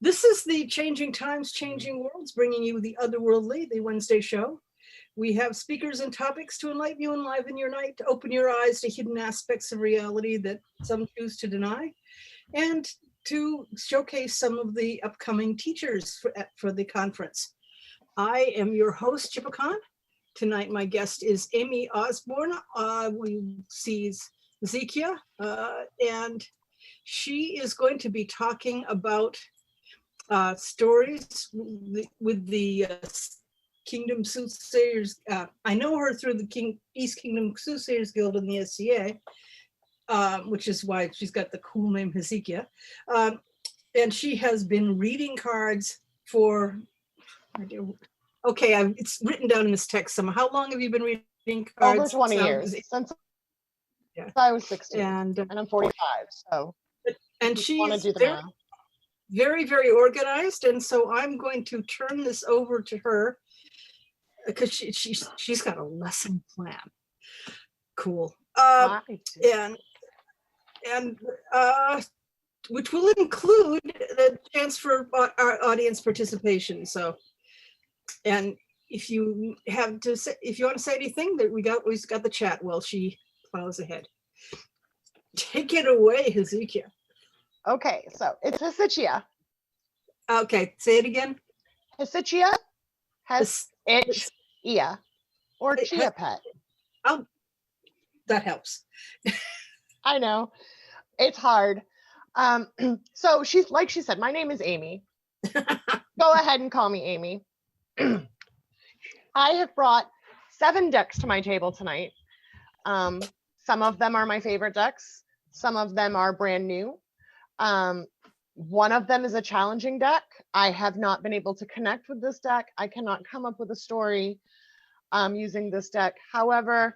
This is the Changing Times, Changing Worlds, bringing you the Otherworldly, the Wednesday show. We have speakers and topics to enlighten you, enliven your night, to open your eyes to hidden aspects of reality that some choose to deny, and to showcase some of the upcoming teachers for the conference. I am your host, Chipacon. Tonight, my guest is Amy Osborne. We see Hesychia, and she is going to be talking about stories with the Kingdom Soothsayers. I know her through the East Kingdom Soothsayers Guild in the SCA, which is why she's got the cool name Hesychia. And she has been reading cards for, okay, it's written down in this text somewhere. How long have you been reading cards? Over 20 years, since I was 16, and I'm 45, so. And she's very, very organized, and so I'm going to turn this over to her because she's got a lesson plan. Cool. And which will include the chance for our audience participation. So, and if you have to say, if you want to say anything, that we've got the chat while she plows ahead. Take it away, Hesychia. Okay, so it's Hesychia. Okay, say it again. Hesychia, Hesychia, or Chia Pet. Oh, that helps. I know, it's hard. So she's, like she said, my name is Amy. Go ahead and call me Amy. I have brought 7 decks to my table tonight. Some of them are my favorite decks. Some of them are brand new. One of them is a challenging deck. I have not been able to connect with this deck. I cannot come up with a story using this deck. However,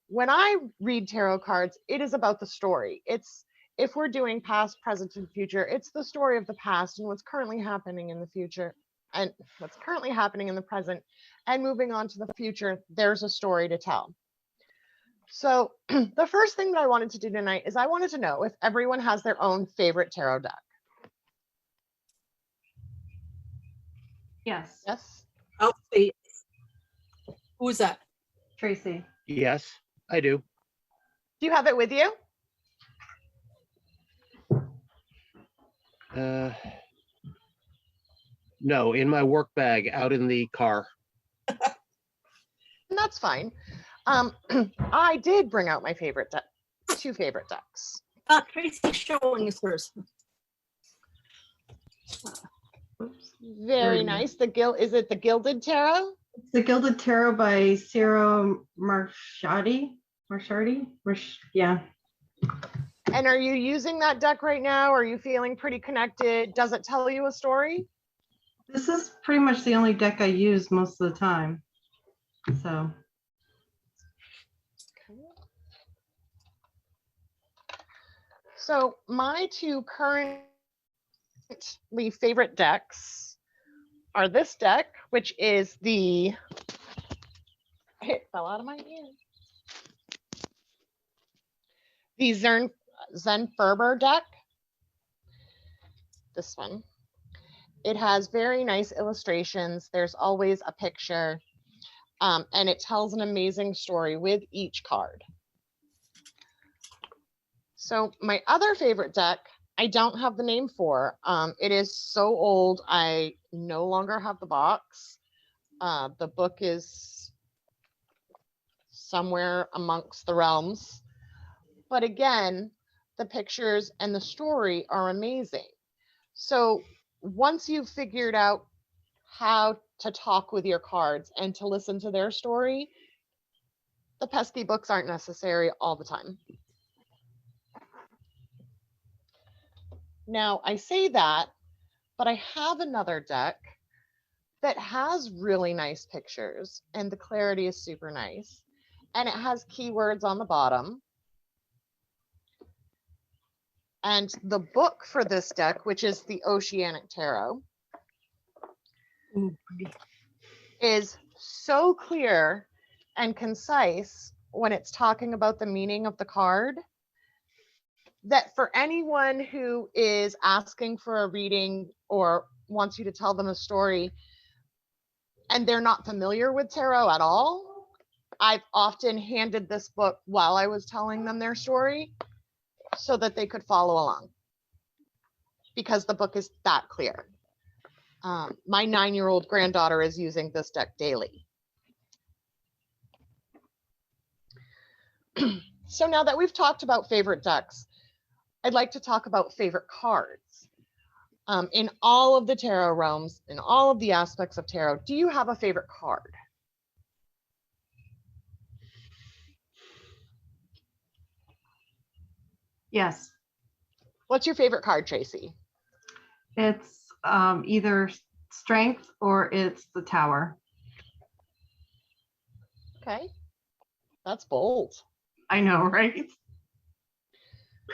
when I read tarot cards, it is about the story. It's, if we're doing past, present, and future, it's the story of the past and what's currently happening in the future and what's currently happening in the present, and moving on to the future, there's a story to tell. So the first thing that I wanted to do tonight is I wanted to know if everyone has their own favorite tarot deck. Yes. Yes. I'll say. Who's that? Tracy. Yes, I do. Do you have it with you? No, in my work bag out in the car. That's fine. I did bring out my favorite deck, 2 favorite decks. Tracy's showing us hers. Very nice. Is it the Gilded Tarot? It's the Gilded Tarot by Sarah Marchati. Yeah. And are you using that deck right now? Are you feeling pretty connected? Does it tell you a story? This is pretty much the only deck I use most of the time. So. So my 2 currently favorite decks are this deck, which is the, it fell out of my hand. The Zen Ferber deck. This one. It has very nice illustrations. There's always a picture, and it tells an amazing story with each card. So my other favorite deck, I don't have the name for. It is so old, I no longer have the box. The book is somewhere amongst the realms. But again, the pictures and the story are amazing. So once you've figured out how to talk with your cards and to listen to their story, the pesky books aren't necessary all the time. Now, I say that, but I have another deck that has really nice pictures and the clarity is super nice. And it has keywords on the bottom. And the book for this deck, which is the Oceanic Tarot, is so clear and concise when it's talking about the meaning of the card, that for anyone who is asking for a reading or wants you to tell them a story and they're not familiar with tarot at all, I've often handed this book while I was telling them their story so that they could follow along, because the book is that clear. My 9-year-old granddaughter is using this deck daily. So now that we've talked about favorite decks, I'd like to talk about favorite cards. In all of the tarot realms, in all of the aspects of tarot, do you have a favorite card? Yes, What's your favorite card, Tracy? it's either strength or it's the tower. Okay, that's bold. I know, right?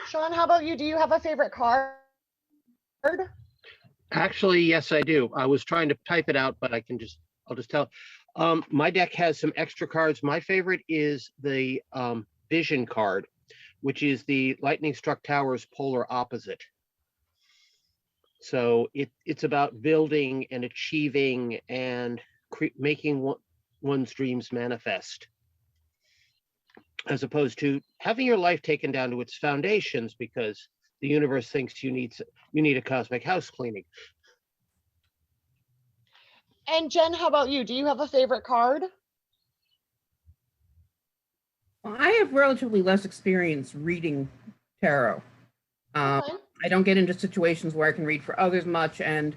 Sean, how about you? Do you have a favorite card? Actually, yes, I do. I was trying to type it out, but I'll just tell. My deck has some extra cards. My favorite is the Vision card, which is the lightning struck tower's polar opposite. So it's about building and achieving and making one's dreams manifest, as opposed to having your life taken down to its foundations because the universe thinks you need a cosmic house cleaning. And Jen, how about you? Do you have a favorite card? Well, I have relatively less experience reading tarot. Okay. I don't get into situations where I can read for others much, and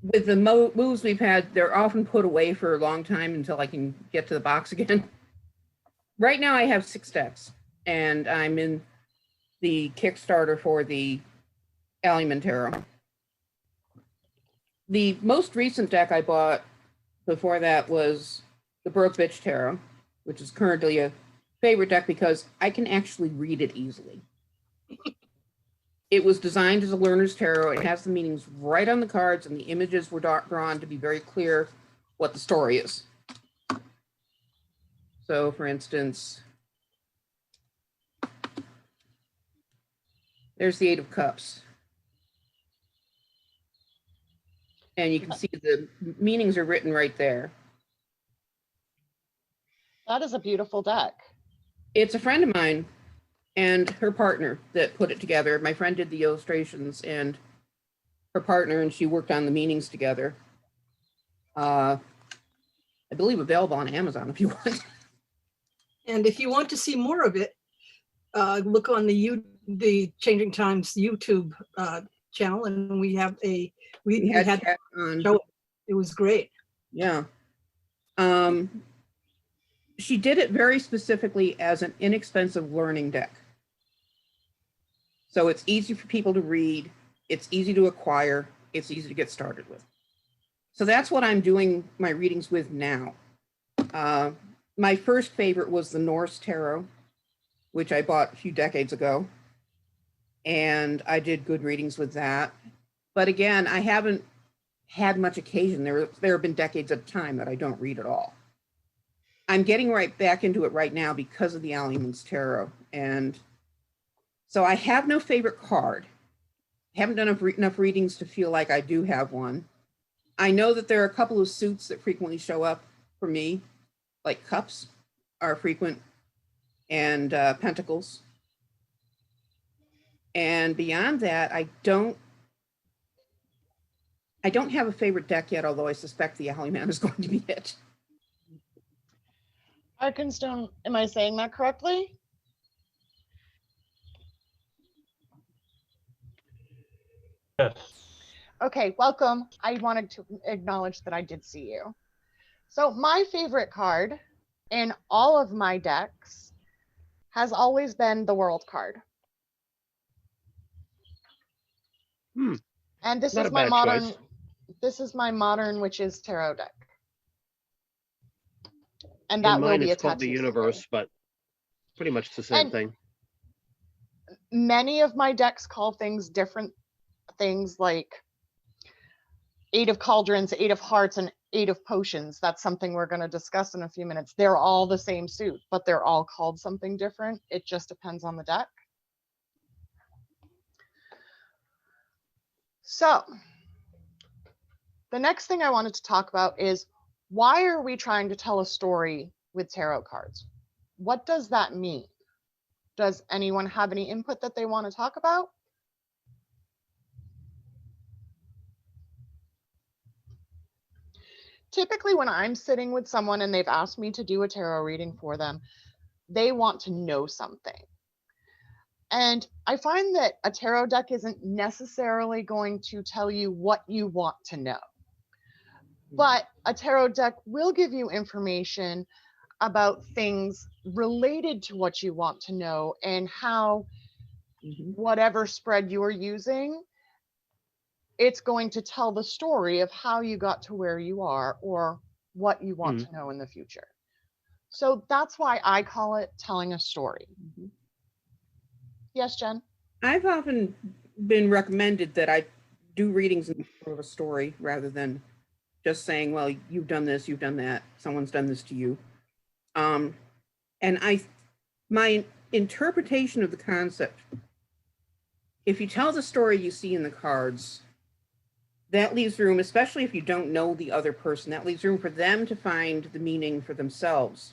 with the moves we've had, they're often put away for a long time until I can get to the box again. Right now I have 6 decks, and I'm in the Kickstarter for the Alliman Tarot. The most recent deck I bought before that was the Broke Bitch Tarot, which is currently a favorite deck because I can actually read it easily. It was designed as a learner's tarot. It has the meanings right on the cards, and the images were drawn to be very clear what the story is. So, for instance, there's the 8 of Cups. And you can see the meanings are written right there. That is a beautiful deck. It's a friend of mine and her partner that put it together. My friend did the illustrations, and her partner and she worked on the meanings together. I believe available on Amazon if you want. And if you want to see more of it, look on the Changing Times YouTube channel, and we have we had chat on. show it. It was great. Yeah. She did it very specifically as an inexpensive learning deck. So it's easy for people to read, it's easy to acquire, it's easy to get started with. So that's what I'm doing my readings with now. My first favorite was the Norse Tarot, which I bought a few decades ago. And I did good readings with that. But again, I haven't had much occasion. There have been decades at a time that I don't read at all. I'm getting right back into it right now because of the Alliman's Tarot. And so I have no favorite card. I haven't done enough readings to feel like I do have one. I know that there are a couple of suits that frequently show up for me, like cups are frequent, and pentacles. And beyond that, I don't have a favorite deck yet, although I suspect the Alliman is going to be it. Arkenstone, am I saying that correctly? Yes. Okay, welcome. I wanted to acknowledge that I did see you. So my favorite card in all of my decks has always been the World card. And this Not is a my bad modern choice. this is my modern witches tarot deck. And In that will mine, be it's called attached the to Universe, but pretty much the same And- thing. Many of my decks call things different things, like 8 of Cauldrons, 8 of Hearts, and 8 of Potions. That's something we're going to discuss in a few minutes. They're all the same suit, but they're all called something different. It just depends on the deck. So the next thing I wanted to talk about is, why are we trying to tell a story with tarot cards? What does that mean? Does anyone have any input that they want to talk about? Typically, when I'm sitting with someone and they've asked me to do a tarot reading for them, they want to know something. And I find that a tarot deck isn't necessarily going to tell you what you want to know. But a tarot deck will give you information about things related to what you want to know, and how whatever spread you're using, it's going to tell the story of how you got to where you are or what you want to know in the future. So that's why I call it telling a story. Yes, Jen? I've often been recommended that I do readings in the form of a story rather than just saying, well, you've done this, you've done that, someone's done this to you. And my interpretation of the concept, if you tell the story you see in the cards, that leaves room, especially if you don't know the other person, that leaves room for them to find the meaning for themselves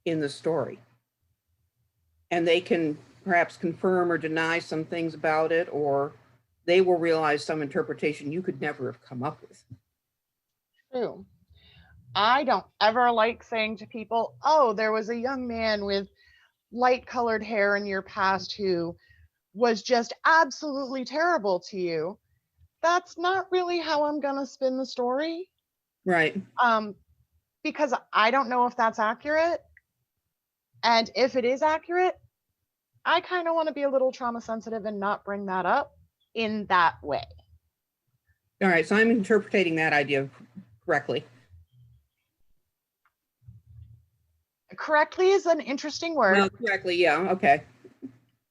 in the story. And they can perhaps confirm or deny some things about it, or they will realize some interpretation you could never have come up with. True. I don't ever like saying to people, oh, there was a young man with light colored hair in your past who was just absolutely terrible to you. That's not really how I'm going to spin the story. Right. Because I don't know if that's accurate. And if it is accurate, I kind of want to be a little trauma sensitive and not bring that up in that way. All right. So I'm interpreting that idea correctly. Correctly is an interesting word. Well, correctly. Yeah. Okay.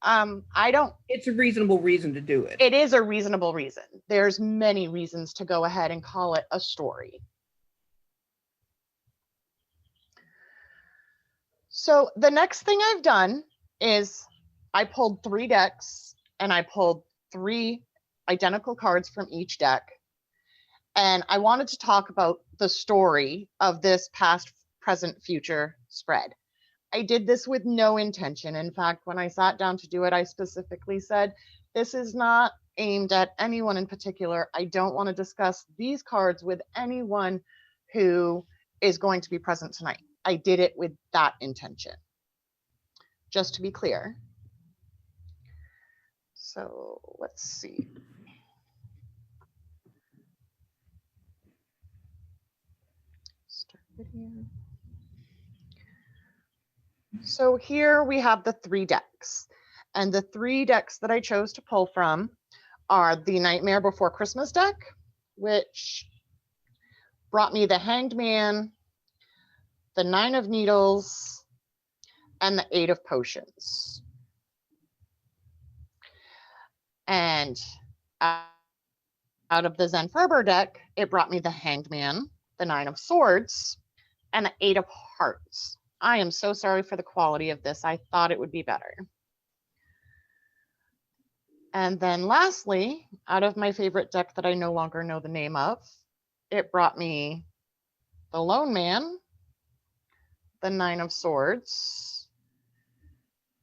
I don't. It's a reasonable reason to do it. It is a reasonable reason. There's many reasons to go ahead and call it a story. So the next thing I've done is I pulled 3 decks, and I pulled 3 identical cards from each deck. And I wanted to talk about the story of this past, present, future spread. I did this with no intention. In fact, when I sat down to do it, I specifically said, this is not aimed at anyone in particular. I don't want to discuss these cards with anyone who is going to be present tonight. I did it with that intention, just to be clear. So let's see. Start video. So here we have the 3 decks, and the 3 decks that I chose to pull from are the Nightmare Before Christmas deck, which brought me the Hanged Man, the 9 of Needles, and the 8 of Potions. And out of the Zen Ferber deck, it brought me the Hanged Man, the 9 of Swords, and the 8 of Hearts. I am so sorry for the quality of this. I thought it would be better. And then lastly, out of my favorite deck that I no longer know the name of, it brought me the Lone Man, the 9 of Swords,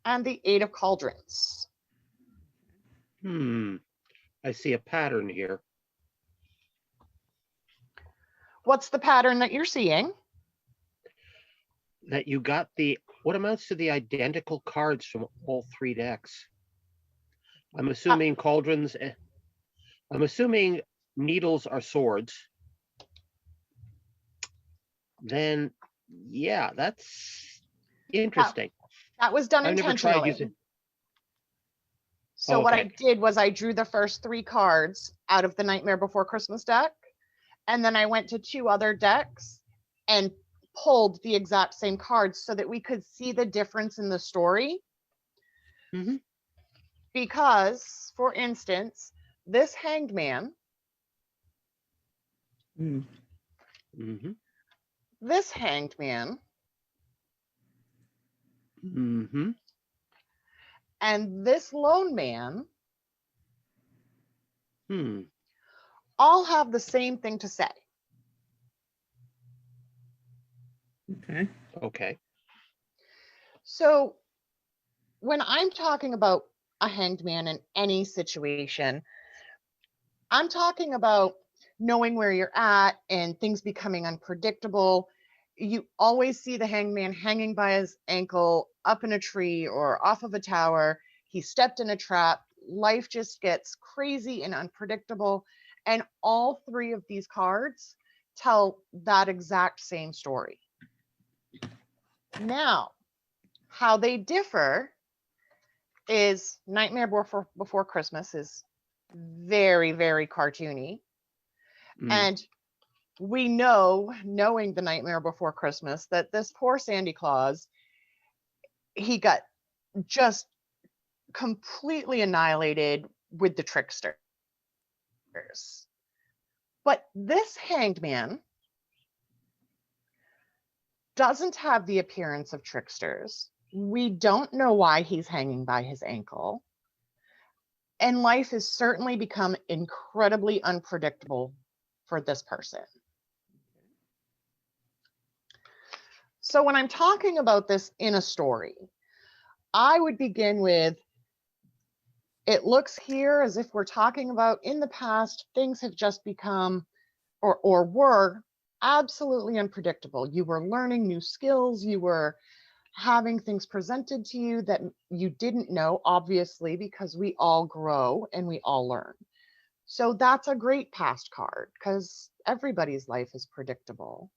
and the 8 of Cauldrons. I see a pattern here. What's the pattern that you're seeing? That you got what amounts to the identical cards from all 3 decks. I'm assuming Cauldrons, I'm assuming needles are swords. Then, yeah, that's interesting. That was done I've never tried intentionally. using. So Oh, what I okay. did was I drew the first 3 cards out of the Nightmare Before Christmas deck, and then I went to 2 other decks and pulled the exact same cards so that we could see the difference in the story. Mm-hmm. Because, for instance, this Hanged Man, Mm-hmm. this Hanged Man, Mm-hmm. and this Lone Man Hmm. all have the same thing to say. Okay. Okay. So when I'm talking about a hanged man in any situation, I'm talking about knowing where you're at and things becoming unpredictable. You always see the hanged man hanging by his ankle up in a tree or off of a tower. He stepped in a trap. Life just gets crazy and unpredictable. And all three of these cards tell that exact same story. Now, how they differ is Nightmare Before Christmas is very, very cartoony. Mm. And we know, knowing the Nightmare Before Christmas, that this poor Sandy Claus, he got just completely annihilated with the tricksters. But this hanged man doesn't have the appearance of tricksters. We don't know why he's hanging by his ankle. And life has certainly become incredibly unpredictable for this person. So when I'm talking about this in a story, I would begin with, it looks here as if we're talking about in the past, things have just become or were absolutely unpredictable. You were learning new skills, you were having things presented to you that you didn't know, obviously, because we all grow and we all learn. So that's a great past card because everybody's life is predictable.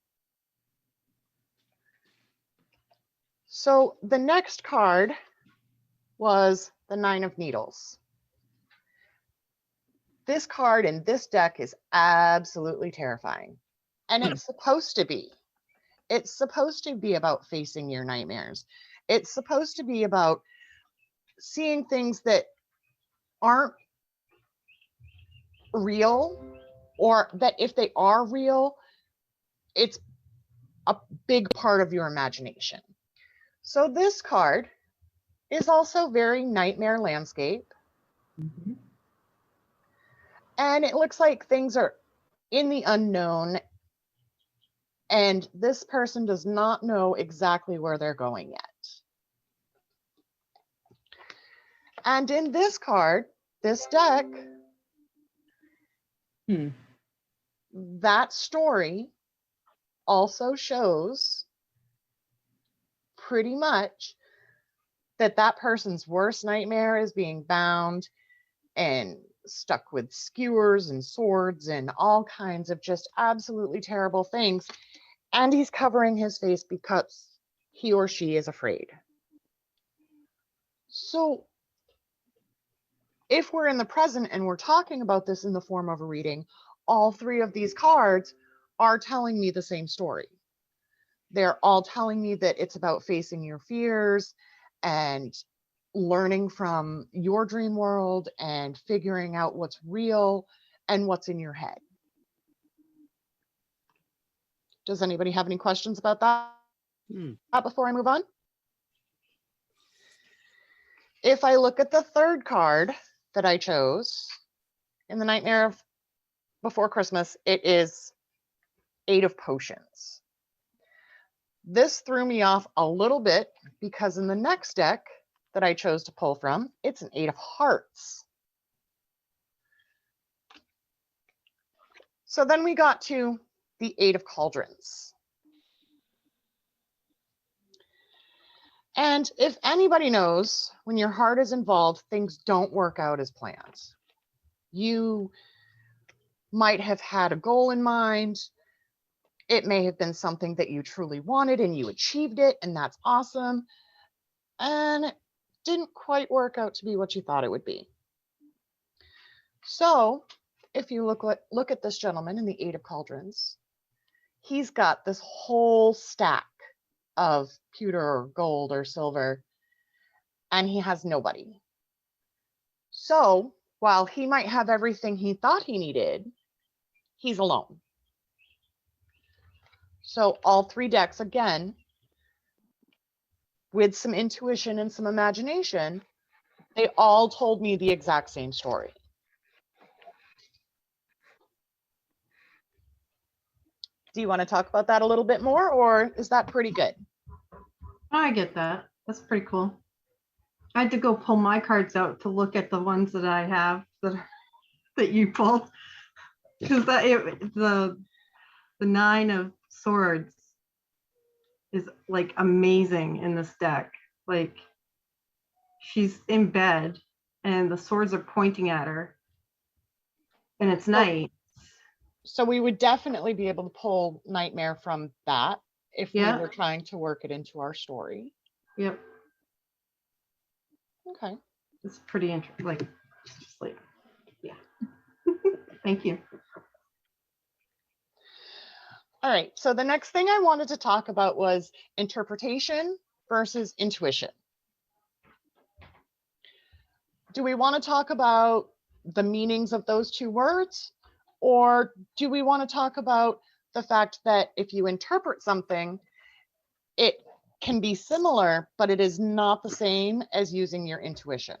So the next card was the Nine of Needles. This card in this deck is absolutely terrifying. And it's supposed to be. It's supposed to be about facing your nightmares. It's supposed to be about seeing things that aren't real, or that if they are real, it's a big part of your imagination. So this card is also very nightmare landscape. Mm-hmm. And it looks like things are in the unknown. And this person does not know exactly where they're going yet. And in this card, this deck, that story also shows pretty much that that person's worst nightmare is being bound and stuck with skewers and swords and all kinds of just absolutely terrible things. And he's covering his face because he or she is afraid. So if we're in the present and we're talking about this in the form of a reading, all three of these cards are telling me the same story. They're all telling me that it's about facing your fears and learning from your dream world and figuring out what's real and what's in your head. Does anybody have any questions about that before I move on? If I look at the third card that I chose in the Nightmare Before Christmas, it is Eight of Potions. This threw me off a little bit because in the next deck that I chose to pull from, it's an Eight of Hearts. So then we got to the Eight of Cauldrons. And if anybody knows, when your heart is involved, things don't work out as planned. You might have had a goal in mind. It may have been something that you truly wanted and you achieved it, and that's awesome. And it didn't quite work out to be what you thought it would be. So if you look at this gentleman in the Eight of Cauldrons, he's got this whole stack of pewter or gold or silver, and he has nobody. So while he might have everything he thought he needed, he's alone. So all three decks, again, with some intuition and some imagination, they all told me the exact same story. Do you want to talk about that a little bit more, or is that pretty good? I get that. That's pretty cool. I had to go pull my cards out to look at the ones that I have that you pulled, because the 9 of Swords is like amazing in this deck. Like, she's in bed and the swords are pointing at her, and it's night. So we would definitely be able to pull Nightmare from that if we Yeah. were trying to work it into our story. Yep, Okay. it's pretty interesting. Like, just like, yeah. Thank you. All right. So the next thing I wanted to talk about was interpretation versus intuition. Do we want to talk about the meanings of those two words? Or do we want to talk about the fact that if you interpret something, it can be similar, but it is not the same as using your intuition?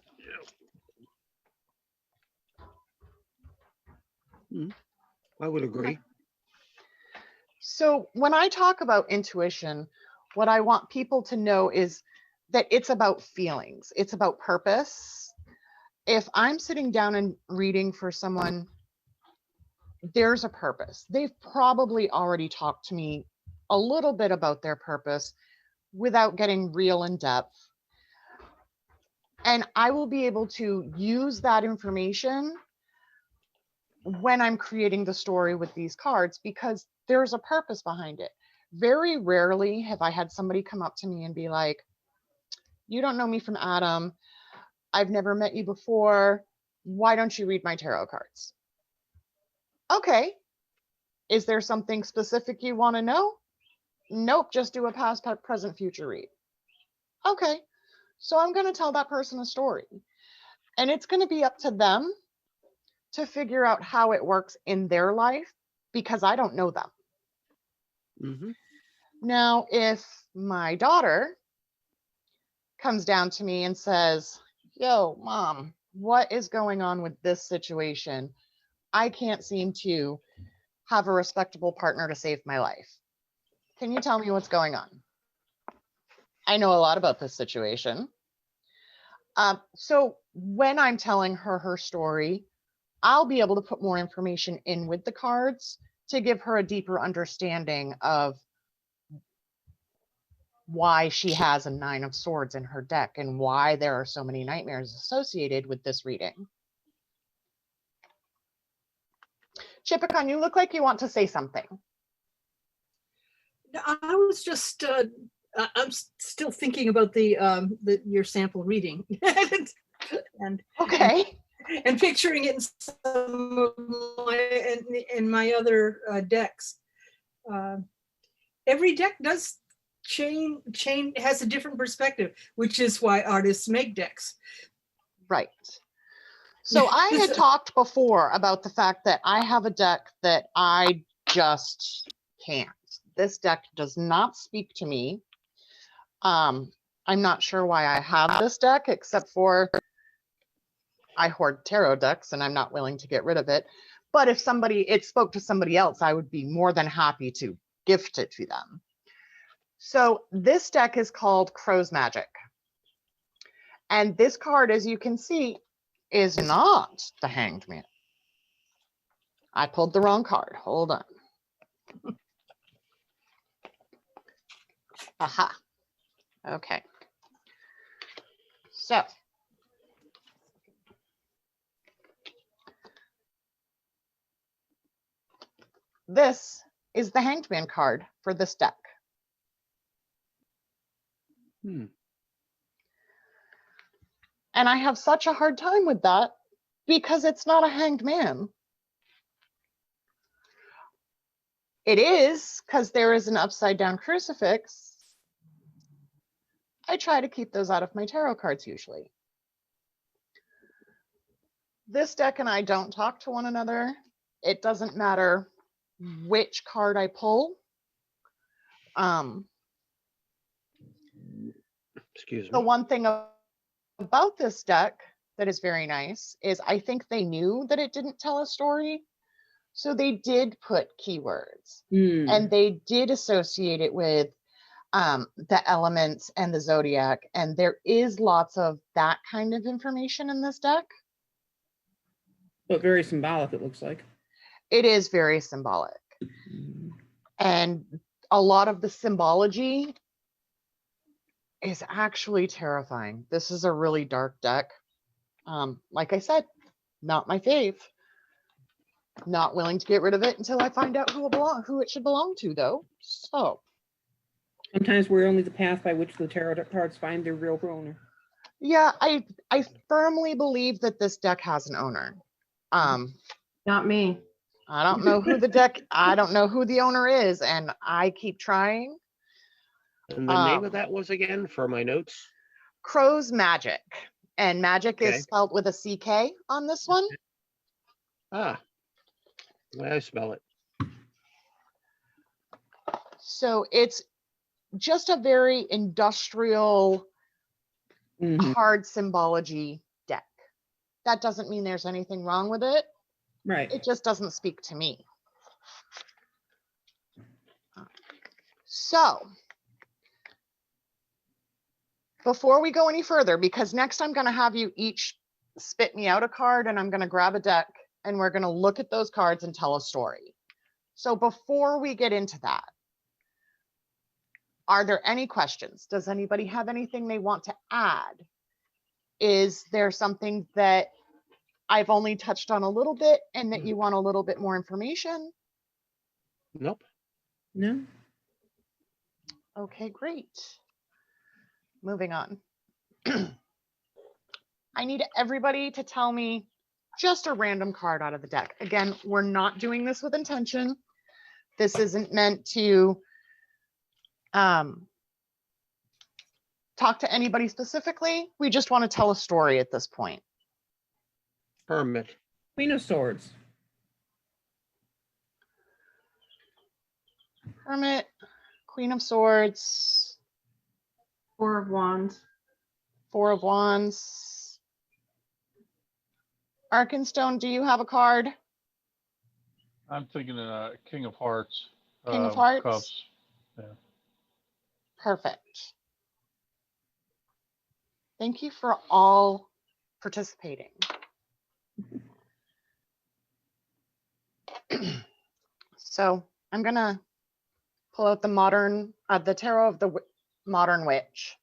I would agree. So when I talk about intuition, what I want people to know is that it's about feelings. It's about purpose. If I'm sitting down and reading for someone, there's a purpose. They've probably already talked to me a little bit about their purpose without getting real in depth. And I will be able to use that information when I'm creating the story with these cards, because there's a purpose behind it. Very rarely have I had somebody come up to me and be like, you don't know me from Adam. I've never met you before. Why don't you read my tarot cards? Okay. Is there something specific you want to know? Nope, just do a past, present, future read. Okay. So I'm going to tell that person a story. And it's going to be up to them to figure out how it works in their life, because I don't know them. Mm-hmm. Now, if my daughter comes down to me and says, yo, mom, what is going on with this situation? I can't seem to have a respectable partner to save my life. Can you tell me what's going on? I know a lot about this situation. So when I'm telling her her story, I'll be able to put more information in with the cards to give her a deeper understanding of why she has a 9 of Swords in her deck and why there are so many nightmares associated with this reading. Chipicon, you look like you want to say something. I was just, I'm still thinking about your sample reading and Okay. and picturing it in some of my other decks. Every deck does change has a different perspective, which is why artists make decks. Right. So I had talked before about the fact that I have a deck that I just can't. This deck does not speak to me. I'm not sure why I have this deck, except for I hoard tarot decks and I'm not willing to get rid of it. But if it spoke to somebody else, I would be more than happy to gift it to them. So this deck is called Crow's Magic. And this card, as you can see, is not the Hanged Man. I pulled the wrong card. Hold on. Aha. Okay. So this is the Hanged Man card for this deck. And I have such a hard time with that because it's not a hanged man. It is, because there is an upside down crucifix. I try to keep those out of my tarot cards usually. This deck and I don't talk to one another. It doesn't matter which card I pull. Excuse me. The one thing about this deck that is very nice is I think they knew that it didn't tell a story. So they did put keywords Hmm. and they did associate it with the elements and the zodiac. And there is lots of that kind of information in this deck. But very symbolic, it looks like. It is very symbolic. And a lot of the symbology is actually terrifying. This is a really dark deck. Like I said, not my fave. Not willing to get rid of it until I find out who it should belong to, though. So Sometimes we're only the path by which the tarot cards find their real owner. yeah, I firmly believe that this deck has an owner. Not me. I don't know who I don't know who the owner is, and I keep trying. And the name of that was again for my notes. Crow's Magic. And magic Okay. is spelled with a CK on this one. Ah, the way I spell it. So it's just a very industrial Mhm. card symbology deck. That doesn't mean there's anything wrong with it. Right. It just doesn't speak to me. So before we go any further, because next I'm going to have you each spit me out a card and I'm going to grab a deck and we're going to look at those cards and tell a story. So before we get into that, are there any questions? Does anybody have anything they want to add? Is there something that I've only touched on a little bit and that you want a little bit more information? Nope. No. Okay, great. Moving on. I need everybody to tell me just a random card out of the deck. Again, we're not doing this with intention. This isn't meant to talk to anybody specifically. We just want to tell a story at this point. Hermit. Queen of Swords. Hermit, Queen of Swords, Four of Wands. Four of Wands. Arkenstone, do you have a card? I'm thinking King of Hearts. King of Hearts? Cups. Perfect. Thank you for all participating. So I'm gonna pull out the Tarot of the Modern Witch,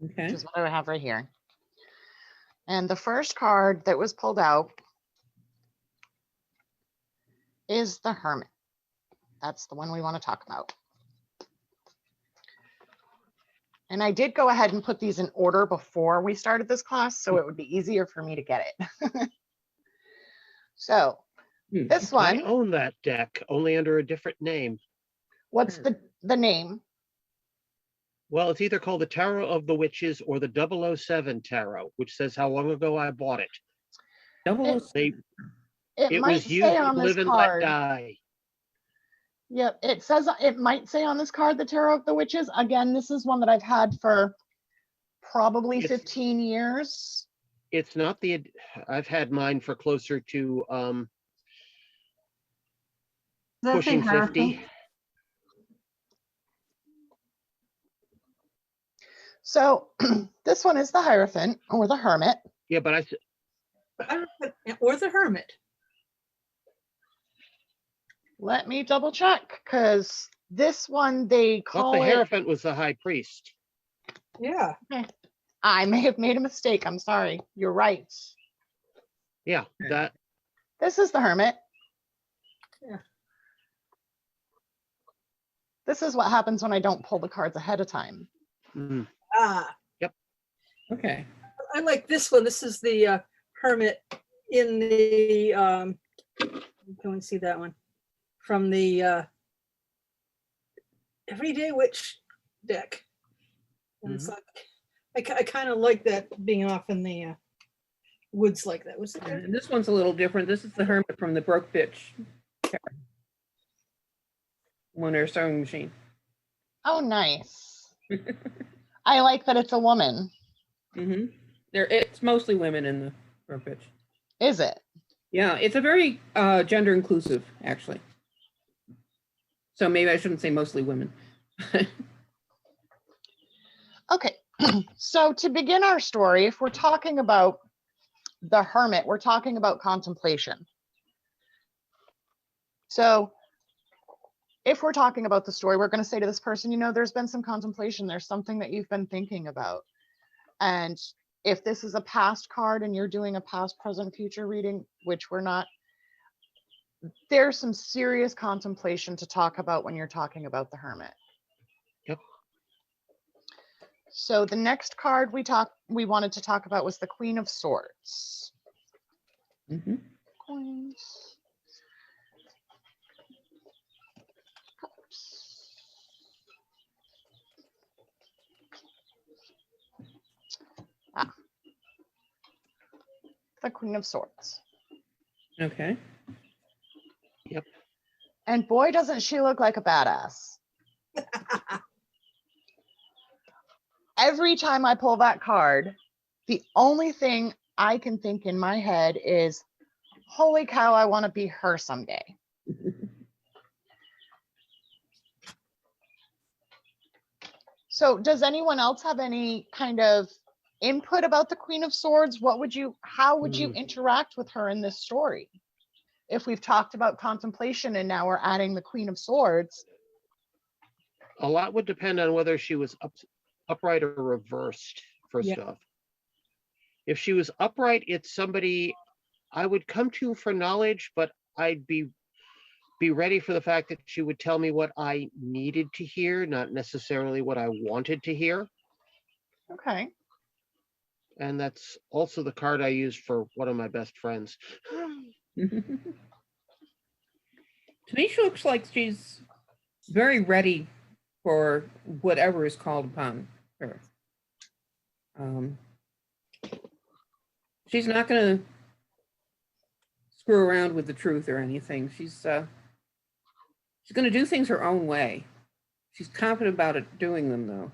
Okay. which is what I have right here. And the first card that was pulled out is the Hermit. That's the one we want to talk about. And I did go ahead and put these in order before we started this class, so it would be easier for me to get it. So this I one, own that deck, only under a different name. what's the name? Well, it's either called the Tarot of the Witches or the 007 Tarot, which says how long ago I bought it. They, It it might was used say to on this live and let card. die. Yep, it says it might say on this card the Tarot of the Witches. Again, this is one that I've had for probably It's- 15 years. It's not I've had mine for closer to Does that say pushing 50. Hierophant? So this one is the Hierophant or the Hermit. Yeah, but Or the Hermit. Let me double check, because this one they thought call the it. Hierophant was the high priest. Yeah. I may have made a mistake. I'm sorry. You're right. Yeah, that This is the Hermit. Yeah. This is what happens when I don't pull the cards ahead of time. mm, Ah, Okay. I like this one. This is the Hermit in the, can we see that one? From the Everyday Witch deck. And it's like, I kind of like that being off in the woods like that. Was it? And this one's a little different. This is the Hermit from the Broke Bitch. One their sewing machine. Oh, nice. I like that it's a woman. Mm-hmm. It's mostly women in the Broke Bitch. Is it? Yeah, it's a very gender inclusive, actually. So maybe I shouldn't say mostly women. Okay, so to begin our story, if we're talking about the Hermit, we're talking about contemplation. So if we're talking about the story, we're going to say to this person, you know, there's been some contemplation. There's something that you've been thinking about. And if this is a past card and you're doing a past, present, future reading, which we're not, there's some serious contemplation to talk about when you're talking about the Hermit. Yep. So the next card we wanted to talk about was the Queen of Swords. Mm-hmm. Coins. The Queen of Swords. Okay. Yep. And boy, doesn't she look like a badass. Every time I pull that card, the only thing I can think in my head is, holy cow, I want to be her someday. So does anyone else have any kind of input about the Queen of Swords? How would you interact with her in this story? If we've talked about contemplation and now we're adding the Queen of Swords. A lot would depend on whether she was upright or reversed, first Yeah. off. If she was upright, it's somebody I would come to for knowledge, but I'd be ready for the fact that she would tell me what I needed to hear, not necessarily what I wanted to hear. Okay. And that's also the card I use for one of my best friends. To me, she looks like she's very ready for whatever is called upon her. She's not going to screw around with the truth or anything. She's going to do things her own way. She's confident about it, doing them, though.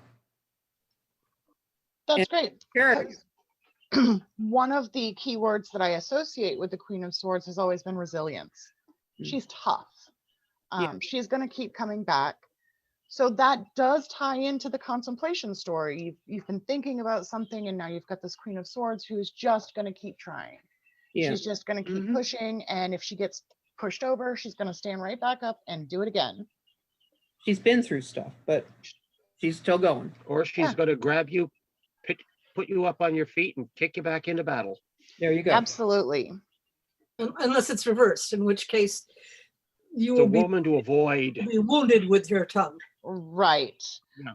That's great. Character. One of the keywords that I associate with the Queen of Swords has always been resilience. She's tough. She's going to keep coming back. So that does tie into the contemplation story. You've been thinking about something and now you've got this Queen of Swords who's just going to keep trying. Yeah. She's just going to keep pushing. And if she gets pushed over, she's going to stand right back up and do it again. She's been through stuff, but she's still going. Or she's going to grab you, put you up on your feet and kick you back into battle. There you go. Absolutely. Unless it's reversed, in which case you It's a will be woman to avoid. wounded with your tongue. Right. Yeah.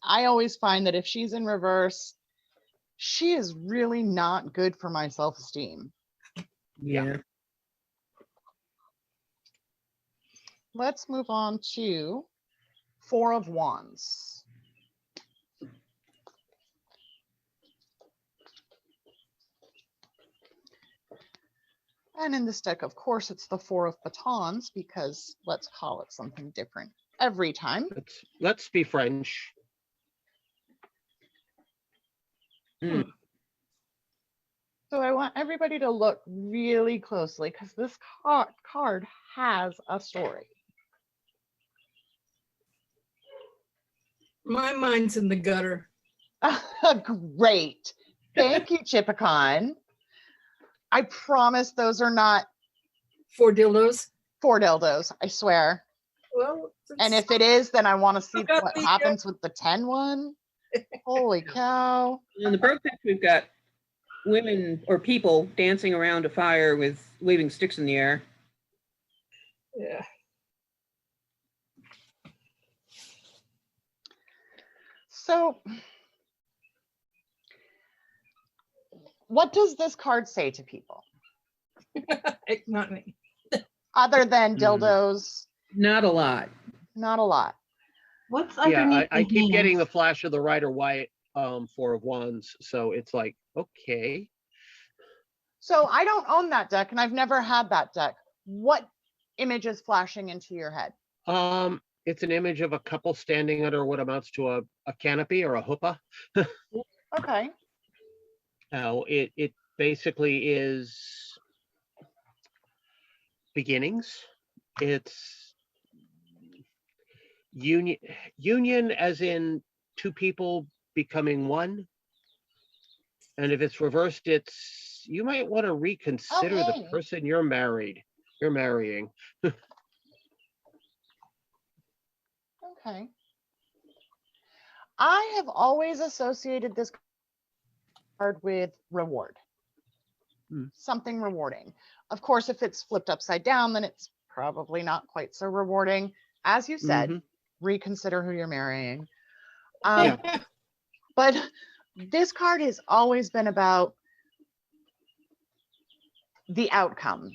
I always find that if she's in reverse, she is really not good for my self-esteem. Yeah. Let's move on to Four of Wands. And in this deck, of course, it's the Four of Batons because let's call it something different every time. Let's be French. So I want everybody to look really closely because this card has a story. My mind's in the gutter. Great. Thank you, Chipicon. I promise those are not 4 dildos. 4 dildos, I swear. Well, And if it is, then I want to see got what the, happens with the 10 one. Holy cow. In the birth deck, we've got women or people dancing around a fire with waving sticks in the air. yeah. So what does this card say to people Not me. other than dildos? Not a lot. Not a lot. What's Yeah, underneath I the keep getting the hands? flash of the Rider Waite Four of Wands. So it's like, okay. So I don't own that deck and I've never had that deck. What image is flashing into your head? It's an image of a couple standing under what amounts to a canopy or a huppah. Okay. It basically is beginnings. It's union as in two people becoming one. And if it's reversed, it's you might want to reconsider the hey. person you're marrying. Okay. I have always associated this card with reward. Something rewarding. Of course, if it's flipped upside down, then it's probably not quite so rewarding. As you said, reconsider who you're marrying. But this card has always been about the outcome,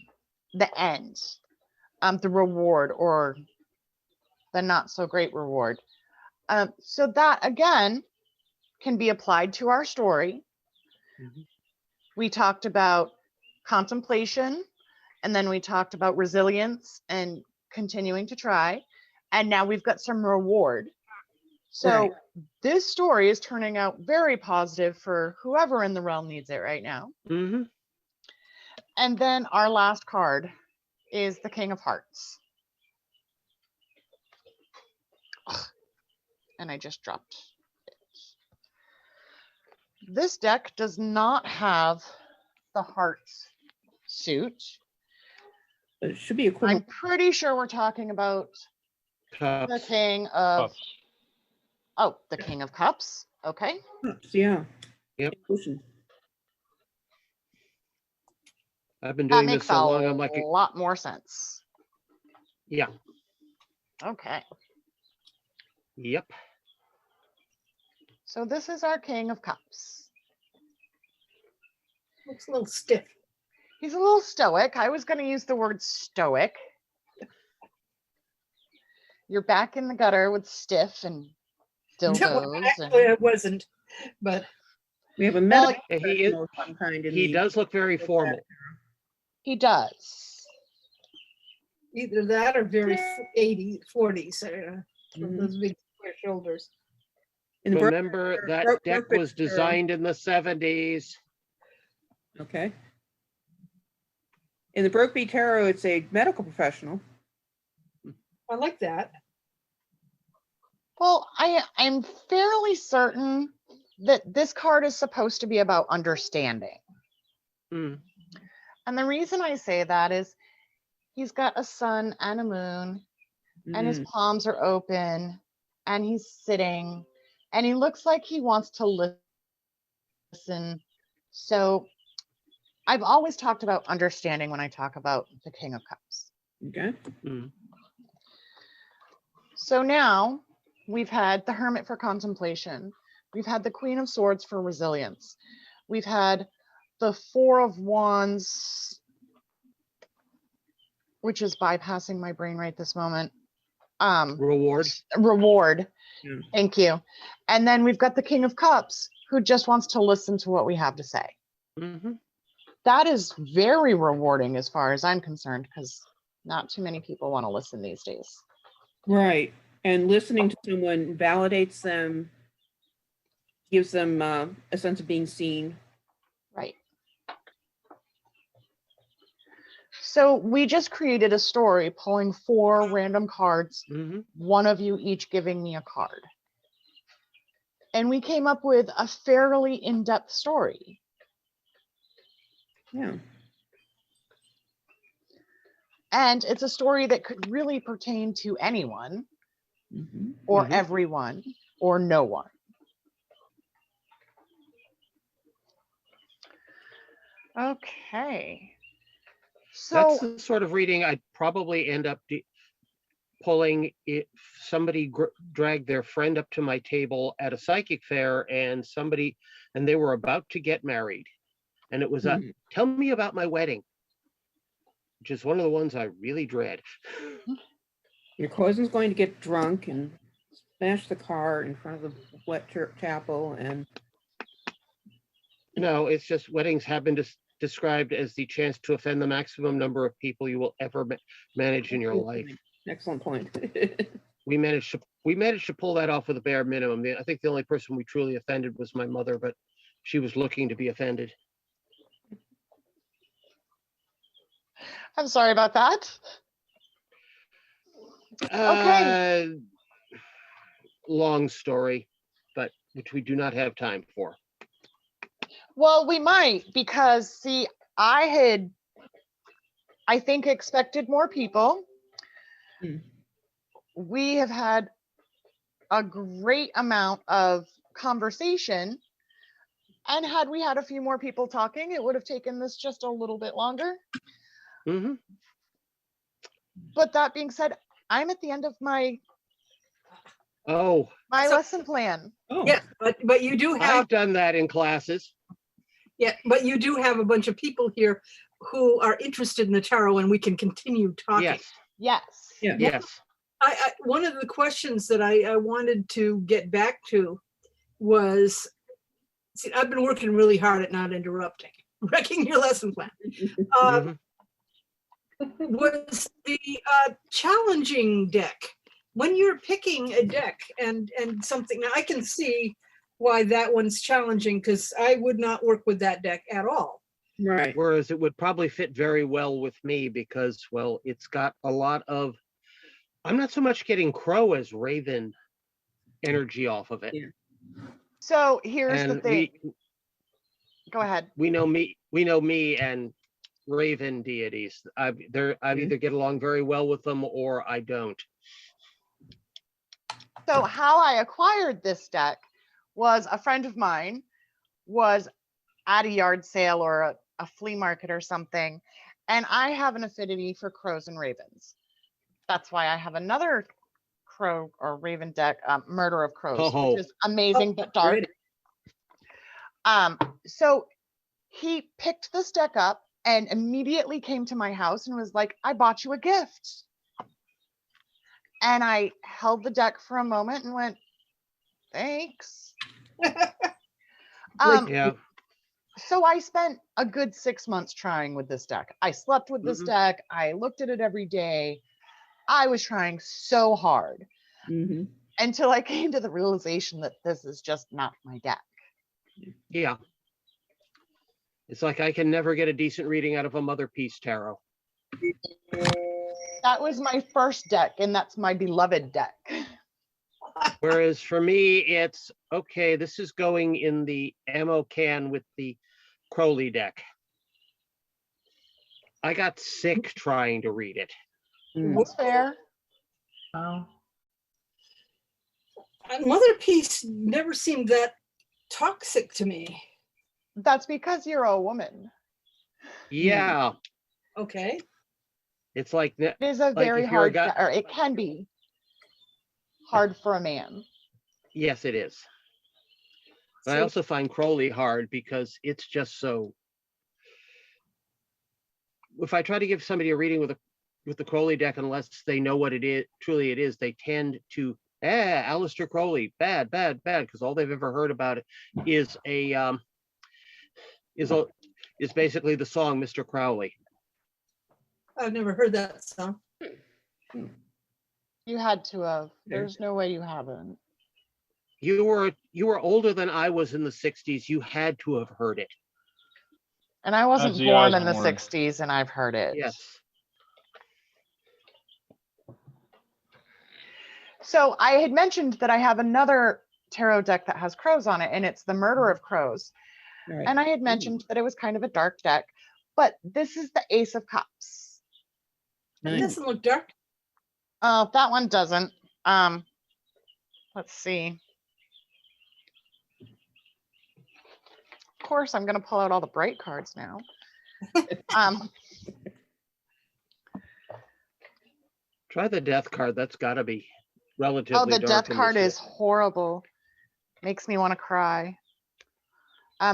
the end, the reward, or the not so great reward. So that again can be applied to our story. We talked about contemplation, and then we talked about resilience and continuing to try. And now we've got some reward. So this story is turning out very positive for whoever in the realm needs it right now. And then our last card is the King of Hearts. Ugh. And I just dropped it. This deck does not have the hearts suit. It should be a cool. I'm pretty sure we're talking about Cups. the King of, Cups. oh, the King of Cups. Okay. Yeah. Yep. Ocean. I've been That doing this makes so a long. I'm like, lot more sense. yeah, Okay. yep. So this is our King of Cups. Looks a little stiff. He's a little stoic. I was going to use the word stoic. You're back in the gutter with stiff and dildos. Actually, I wasn't, but We have a Well, medical He is. professional of some kind in He the- does look very formal. he does. either that or very 40s. Those big square shoulders. in the Broke- Remember that Broke- deck Broke- was designed in the 70s. Okay. In the Brokeby Tarot, it's a medical professional. I like that. Well, I'm fairly certain that this card is supposed to be about understanding. Mm. And the reason I say that is he's got a sun and a moon, and his palms are open, and he's sitting, and he looks like he wants to listen. So I've always talked about understanding when I talk about the King of Cups. Okay. Mm. So now we've had the Hermit for contemplation. We've had the Queen of Swords for resilience. We've had the Four of Wands, which is bypassing my brain right this moment. Reward. Reward. Yeah. Thank you. And then we've got the King of Cups, who just wants to listen to what we have to say. That is very rewarding as far as I'm concerned, because not too many people want to listen these days. Right. And listening to someone validates them, gives them a sense of being seen. Right. So we just created a story pulling 4 random cards, one of you each giving me a card. And we came up with a fairly in-depth story. Yeah. And it's a story that could really pertain to anyone, or everyone, or no one. Okay. So That's the sort of reading I'd probably end up pulling if somebody dragged their friend up to my table at a psychic fair and they were about to get married. And it was tell me about my wedding, which is one of the ones I really dread. Your cousin's going to get drunk and smash the car in front of the wet chapel. And No, it's just weddings have been described as the chance to offend the maximum number of people you will ever manage in your life. Excellent point. We managed to pull that off with a bare minimum. I think the only person we truly offended was my mother, but she was looking to be offended. I'm sorry about that. Okay. Long story, but which we do not have time for. Well, we might, because see, I think, expected more people. We have had a great amount of conversation. And had we had a few more people talking, it would have taken this just a little bit longer. Mm-hmm. But that being said, I'm at the end of my Oh, So- lesson plan. Oh, Yeah, but you do have I've done that in classes. but you do have a bunch of people here who are interested in the tarot, and we can continue talking. Yes, Yes. Yeah. yes. One of the questions that I wanted to get back to was, see, I've been working really hard at not interrupting, wrecking your lesson plan. Mhm. Was the challenging deck. When you're picking a deck and something, now I can see why that one's challenging, because I would not work with that deck at all. right. Whereas it would probably fit very well with me because, well, it's got a lot of, I'm not so much getting crow as raven energy off of it. Yeah. So here's the And thing. Go ahead. we know me and raven deities. I either get along very well with them or I don't. So how I acquired this deck was a friend of mine was at a yard sale or a flea market or something. And I have an affinity for crows and ravens. That's why I have another crow or raven deck, Murder of Crows, Oh. which is amazing but dark. So he picked this deck up and immediately came to my house and was like, I bought you a gift. And I held the deck for a moment and went, thanks. Yeah. So I spent a good 6 months trying with this deck. I slept with this Mhm. deck. I looked at it every day. I was trying so hard Mhm. until I came to the realization that this is just not my deck. Yeah. It's like I can never get a decent reading out of a Mother Peace Tarot. That was my first deck, and that's my beloved deck. Whereas for me, it's okay, this is going in the ammo can with the Crowley deck. I got sick trying to read it. That's fair. Wow. Mother Peace never seemed that toxic to me. That's because you're a woman. Yeah. Okay. It's like It is a Like very if you're a hard, guy- or it can be hard for a man. yes, it is. But I So- also find Crowley hard because it's just so. If I try to give somebody a reading with the Crowley deck, unless they know what it is, truly it is, they tend to, Aleister Crowley, bad, because all they've ever heard about it is is basically the song Mr. Crowley. I've never heard that song. You had to have. There's no way you haven't. You were older than I was in the 60s. You had to have heard it. And I wasn't Ozzy born in the Osbourne. 60s, and I've heard it. Yes. So I had mentioned that I have another tarot deck that has crows on it, and it's the Murder of Crows. Right. And I had mentioned that it was kind of a dark deck, but this is the Ace of Cups. It Nice. doesn't look dark. Oh, that one doesn't. Let's see. Of course, I'm going to pull out all the bright cards now. Try the death card. That's got to be relatively Oh, the dark death in card this is horrible. Makes me want to cry.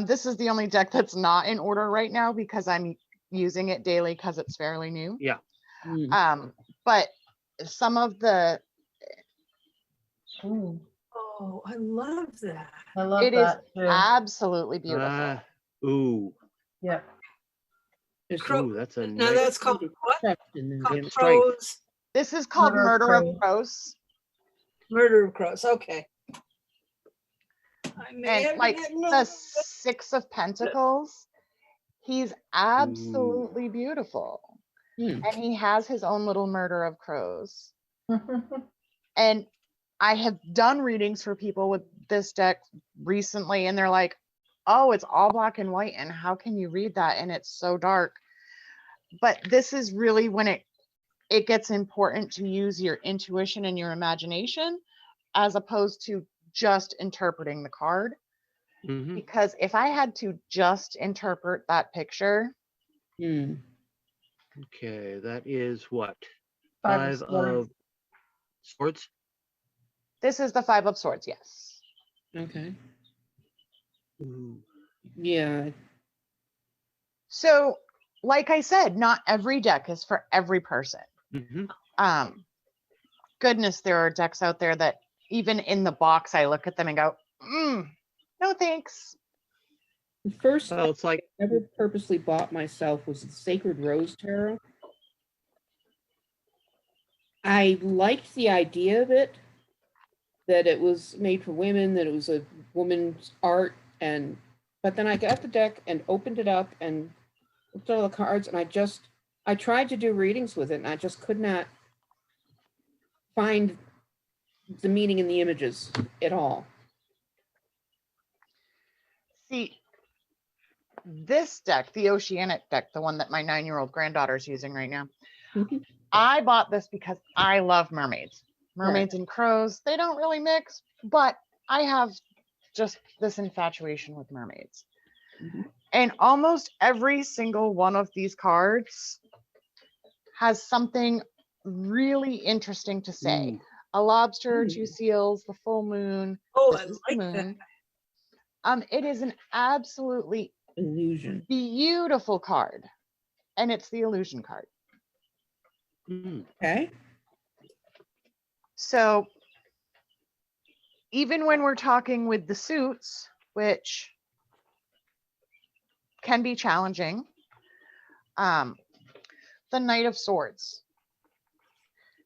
This is the only deck that's not in order right now because I'm using it daily because it's fairly new. Yeah. Mm. But some of the, Ooh, Oh, I love that. I love it is that too. absolutely beautiful. Ooh, Yeah. There's Crow- ooh, that's a Now nice. that's called what? trust in them. Called Damn strength. crows. This is called Murder Murder of of Crows. Murder of Crows. Okay. I may And have like known the Six of Pentacles, he's absolutely beautiful. Hmm. and he has his own little murder of crows. And I have done readings for people with this deck recently, and they're like, oh, it's all black and white, and how can you read that? And it's so dark. But this is really when it gets important to use your intuition and your imagination as opposed to just interpreting the card. Mhm. Because if I had to just interpret that picture, Hmm. Okay, that is what? Five Five of swords. of swords? this is the 5 of swords, yes. Okay. Ooh. Yeah. So, like I said, not every deck is for every person. Mhm. Goodness, there are decks out there that even in the box, I look at them and go, no thanks. The first Well, it's like, I ever purposely bought myself was the Sacred Rose Tarot. I liked the idea of it, that it was made for women, that it was a woman's art, but then I got the deck and opened it up and looked at all the cards, and I tried to do readings with it, and I just could not find the meaning in the images at all. See, this deck, the Oceanic deck, the one that my 9-year-old granddaughter is using right now, I bought this because I love mermaids. Mermaids and crows, they don't really mix, but I have just this infatuation with mermaids. Mhm. And almost every single one of these cards has something really interesting to say. ooh, A lobster, Ooh. 2 seals, the full moon. Oh, This I is the like that. moon. It is an absolutely Illusion. beautiful card, and it's the illusion card. mm, Okay. So even when we're talking with the suits, which can be challenging, the Knight of Swords,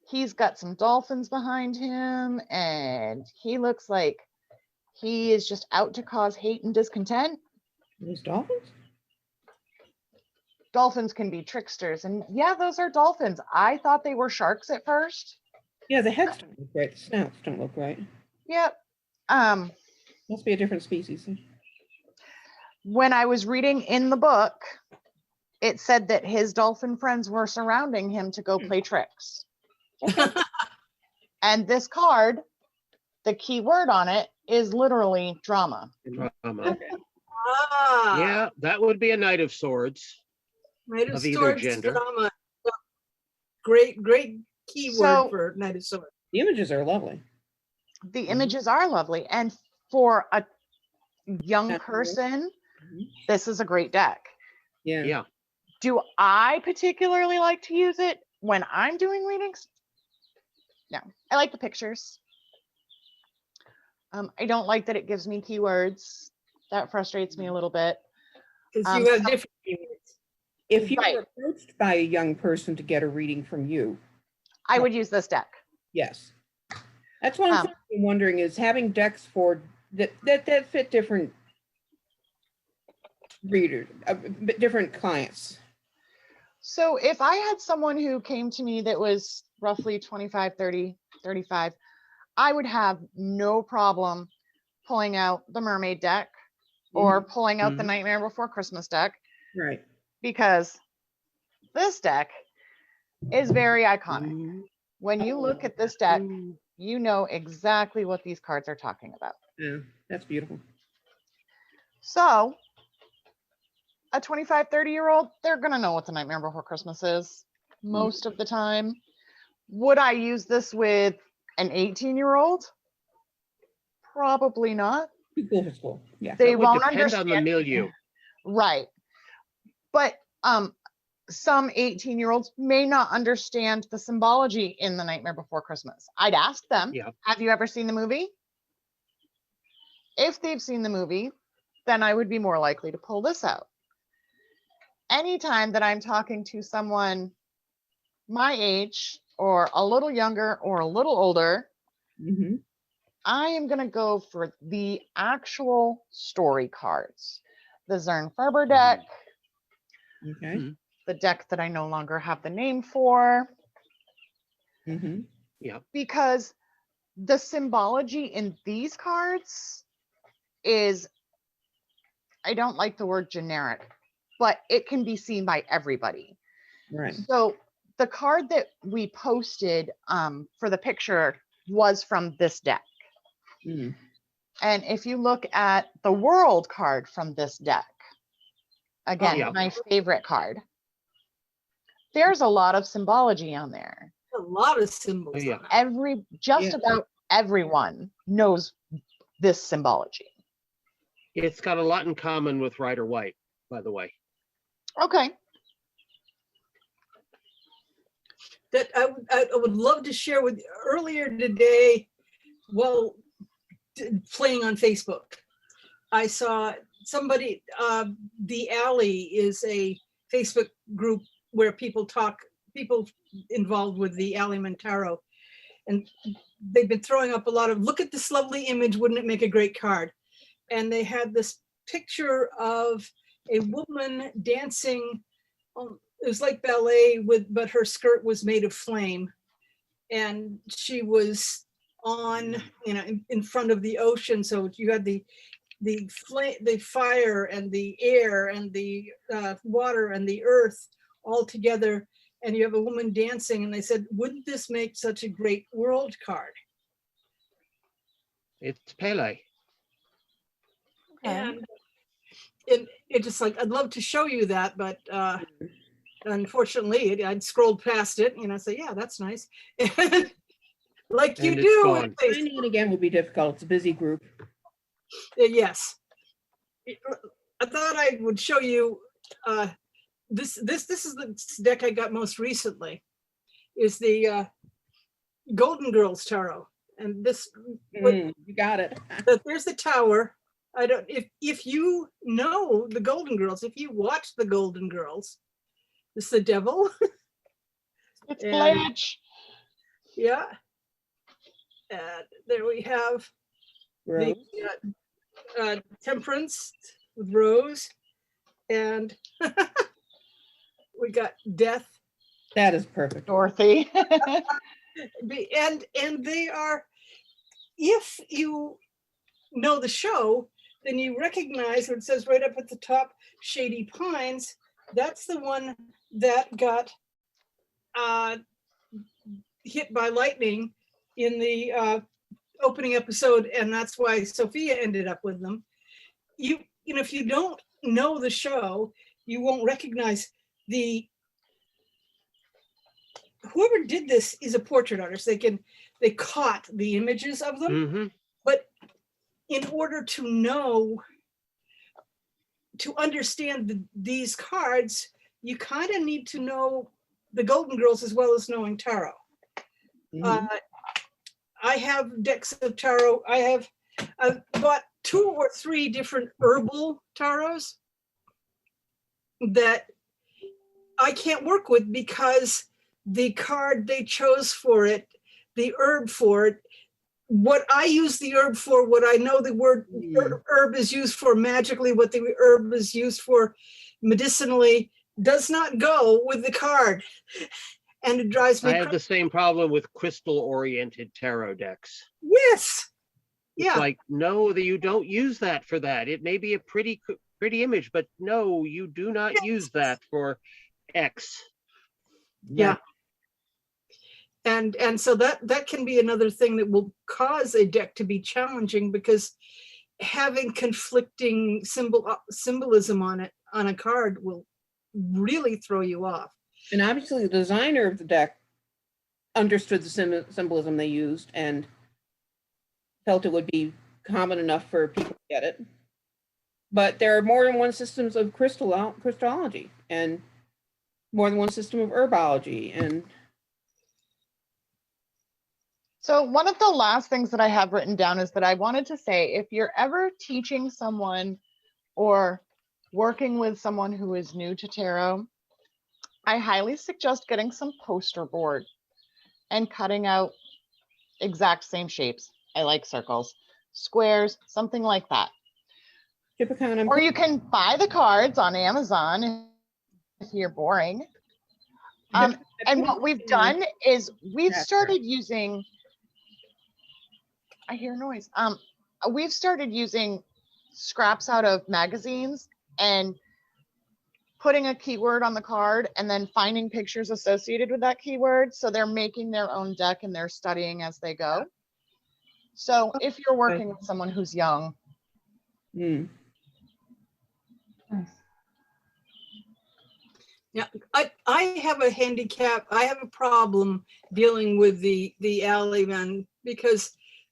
he's got some dolphins behind him, and he looks like he is just out to cause hate and discontent. Those dolphins? Dolphins can be tricksters, and yeah, those are dolphins. I thought they were sharks at first. Yeah, the heads don't look right. The snouts don't look right. Yep. Must be a different species. When I was reading in the book, it said that his dolphin friends were surrounding him to go play tricks. And this card, the key word on it is literally drama. drama. Okay. Ah, Yeah, that would be a Knight of Swords. Knight of of either Swords gender. drama. Great keyword So- for Knight of Swords. The images are lovely. The images are lovely. And for a young That's true. person, Mhm. this is a great deck. Yeah. Yeah. Do I particularly like to use it when I'm doing readings? No, I like the pictures. I don't like that it gives me keywords. That frustrates me a little bit. Because you have some- different keywords. If you Right. were approached by a young person to get a reading from you, I would use this deck. yes. That's one Um, thing I'm wondering is having decks for that fit different readers, different clients. So if I had someone who came to me that was roughly 25, 30, 35, I would have no problem pulling out the mermaid deck or pulling out the Mhm. Nightmare Before Christmas deck, Right. because this deck is very iconic. Ooh, When you look at this deck, ooh. you know exactly what these cards are talking about. Yeah, that's beautiful. So a 25, 30-year-old, they're going to know what the Nightmare Before Christmas is most of the time. Would I use this with an 18-year-old? Probably not. Too cool for school. Yeah. They That would won't depend on the understand. milieu. Right. But some 18-year-olds may not understand the symbology in The Nightmare Before Christmas. I'd ask them, Yeah. have you ever seen the movie? If they've seen the movie, then I would be more likely to pull this out. Anytime that I'm talking to someone my age or a little younger or a little older, Mm-hmm. I am going to go for the actual story cards. The Zern Ferber deck, Okay. Mhm. the deck that I no longer have the name for, Mhm. because the symbology in these cards is, I don't like the word generic, but it can be seen by everybody. Right. So the card that we posted for the picture was from this deck. Mhm. And if you look at the world card from this deck, again, yeah. my favorite card, there's a lot of symbology on there. A lot of symbols. Oh, yeah. on it. Just Yeah. about everyone knows this symbology. It's got a lot in common with Rider White, by the way. Okay. That I would love to share with you. Earlier today, while playing on Facebook, I saw somebody, The Alley is a Facebook group where people involved with the Alleyman Tarot. And they've been throwing up a lot of, look at this lovely image, wouldn't it make a great card? And they had this picture of a woman dancing. It was like ballet but her skirt was made of flame. And she was on, in front of the ocean. So you had the flame, the fire and the air and the water and the earth all together. And you have a woman dancing, and they said, wouldn't this make such a great world card? It's Pele. And it just like, I'd love to show you that, but unfortunately I'd scrolled past it, so yeah, that's nice. Like you And it's do. gone. Finding it again will be difficult. It's a busy group. Yes. I thought I would show you, this is the deck I got most recently, is the Golden Girls Tarot. And this, You got it. but there's the tower. I don't, if you know the Golden Girls, if you watch the Golden Girls, this is the devil. It's And- Blanche. Yeah. And there we have Rose. the Temperance with Rose. And we got Death. That is perfect. Dorothy. And they are, if you know the show, then you recognize what it says right up at the top, Shady Pines. That's the one that got hit by lightning in the opening episode, and that's why Sophia ended up with them. If you don't know the show, you won't recognize whoever did this is a portrait artist. They caught the images of them. Hmm. But in order to understand these cards, you kind of need to know the Golden Girls as well as knowing tarot. Mhm. I have decks of tarot. I've bought 2 or 3 different herbal tarots that I can't work with because the card they chose for it, the herb for it, what I use the herb for, what I know the word herb is used for magically, what the herb is used for medicinally, does not go with the card. And it drives me I have crazy. the same problem with crystal-oriented tarot decks. Yes. It's Yeah. like, no, that you don't use that for that. It may be a pretty image, but no, you do not use that for X. Yeah. And so that can be another thing that will cause a deck to be challenging, because having conflicting symbolism on a card will really throw you off. And obviously the designer of the deck understood the symbolism they used and felt it would be common enough for people to get it. But there are more than one systems of crystallology and more than one system of herbology. And So one of the last things that I have written down is that I wanted to say, if you're ever teaching someone or working with someone who is new to tarot, I highly suggest getting some poster board and cutting out exact same shapes. I like circles, squares, something like that. Typicon, Or you can buy the cards on Amazon if you're boring. And what we've done is we've Chapter. started using, I hear noise. We've started using scraps out of magazines and putting a keyword on the card and then finding pictures associated with that keyword. So they're making their own deck and they're studying as they go. So if you're working with someone who's young, Hmm. Nice. Yeah, I have a handicap. I have a problem dealing with the alleyman because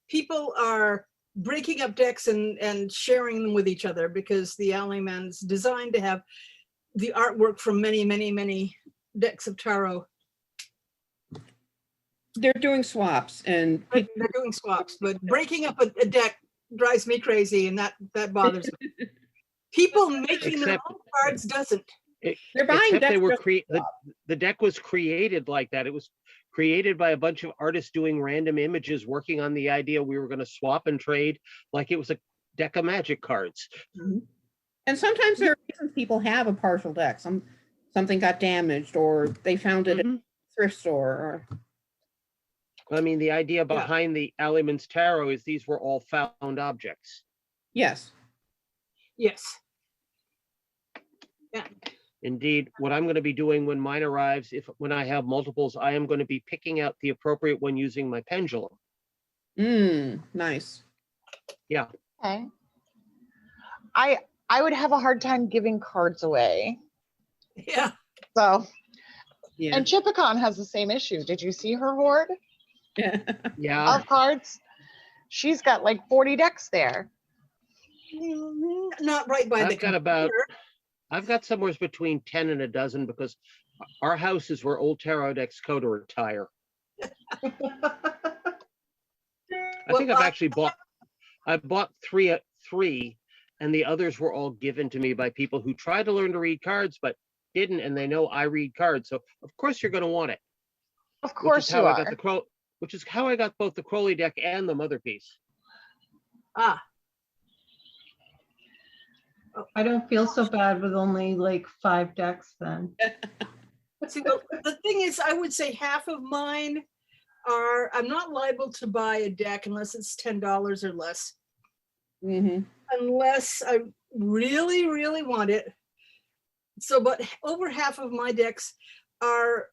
people are breaking up decks and sharing them with each other because the alleyman's designed to have the artwork from many, many, many decks of tarot. They're doing swaps and But they're doing swaps, but breaking up a deck drives me crazy, and that bothers me. People making their Except- own cards doesn't. they're buying Except they decks were just- the deck was created like that. It was created by a bunch of artists doing random images, working on the idea we were going to swap and trade like it was a deck of magic cards. And sometimes there are reasons people have a partial deck. Something got damaged or they found it at a Mhm. thrift store. Or I mean, the idea behind the Alleyman's Tarot is these were all found objects. yes. Yes. Yeah. Indeed, what I'm going to be doing when mine arrives, when I have multiples, I am going to be picking out the appropriate one using my pendulum. Nice. okay. I would have a hard time giving cards away. Yeah. So, Yeah. and Chipicon has the same issue. Did you see her hoard Yeah, of cards? She's got like 40 decks there. Not right by the I've got about, computer. I've got somewhere between 10 and a dozen because our house is where old tarot decks go to retire. I think I've actually I bought three, and the others were all given to me by people who tried to learn to read cards but didn't, and they know I read cards, so of course you're going to want it. Of course you are. Which is how I got both the Crowley deck and the mother piece. Ah, I don't feel so bad with only like 5 decks then. see, the thing is, I would say half of mine are, I'm not liable to buy a deck unless it's $10 or less, Mm-hmm. unless I really, really want it. So, but over half of my decks are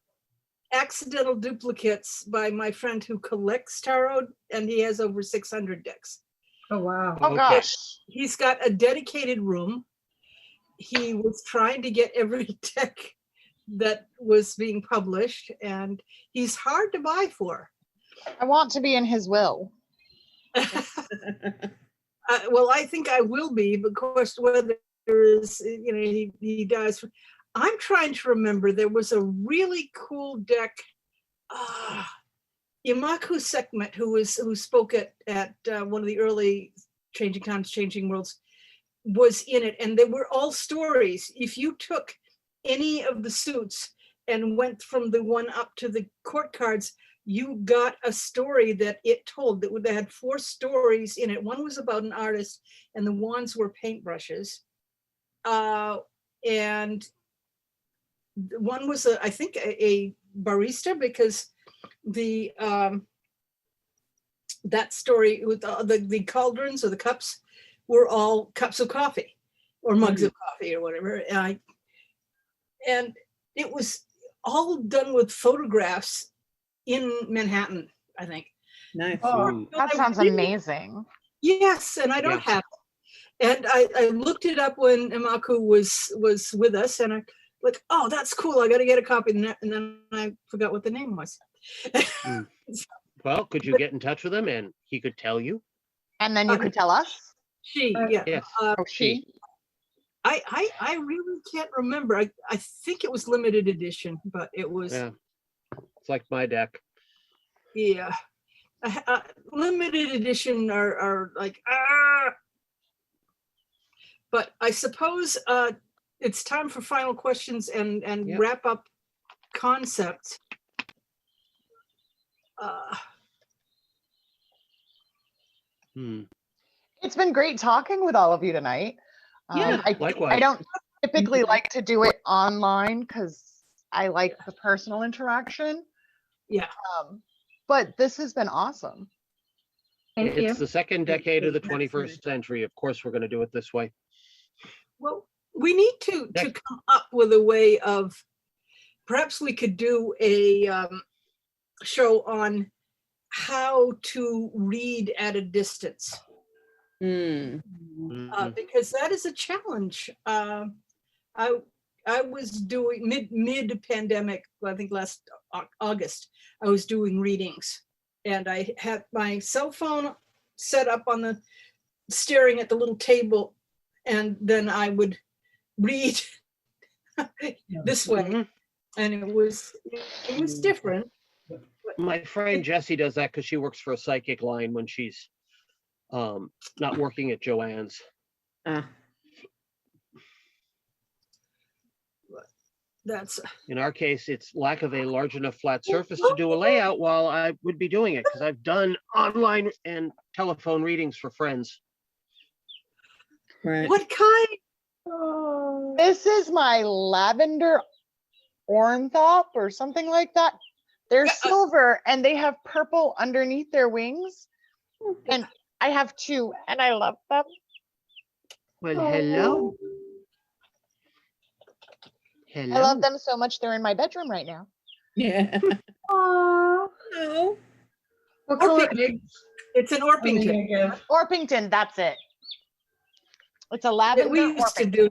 accidental duplicates by my friend who collects tarot, and he has over 600 decks. Oh, wow. Oh Okay. gosh. He's got a dedicated room. He was trying to get every deck that was being published, and he's hard to buy for. I want to be in his will. Well, I think I will be, but of course, whether there is, he dies. I'm trying to remember, there was a really cool deck. Imaku Sekhmet, who spoke at one of the early Changing Times, Changing Worlds, was in it, and they were all stories. If you took any of the suits and went from the one up to the court cards, you got a story that it told. That had 4 stories in it. One was about an artist, and the wands were paintbrushes. And one was, I think, a barista, because the that story with the cauldrons or the cups were all cups of coffee or mugs of coffee or whatever. And it was all done with photographs in Manhattan, I think. Nice. Oh, That sounds amazing. Yes, and I don't have it. And I looked it up when Imaku was with us, and I like, oh, that's cool. I got to get a copy. And then I forgot what the name was. well, could you get in touch with him and he could tell you? And then you could tell us. Yeah. Yes. Oh, she. I really can't remember. I think it was limited edition, but it was. Yeah. It's like my deck. Yeah. Limited edition are like, but I suppose it's time for final questions and Yep. wrap up concepts. It's been great talking with all of you tonight. Yeah, I likewise. don't typically like to do it online because I like the personal interaction. Yeah. But this has been awesome. Thank you. It's the second decade of the That's nice. 21st century. Of course, we're going to do it this way. Well, we need to come up with a way of, perhaps we could do a show on how to read at a distance, Mm. Mhm. because that is a challenge. I was doing mid pandemic, I think last August, I was doing readings, and I had my cell phone set up on the, staring at the little table, and then I would read this way, Mhm. and it was different. My friend Jessie does that because she works for a psychic line when she's not working at Joanne's. That's In our case, it's lack of a large enough flat surface to do a layout while I would be doing it, because I've done online and telephone readings for friends. Right. what kind. This is my lavender ornithop or something like that. They're silver and they have purple underneath their wings. And I have two and I love them. Well, hello. Hello. I love them so much they're in my bedroom right now. Yeah. Aww. Oh. What color Orpington. eggs It's an are you Orpington. gonna give? Orpington, that's it. It's a that lavender we used to Orpington. do.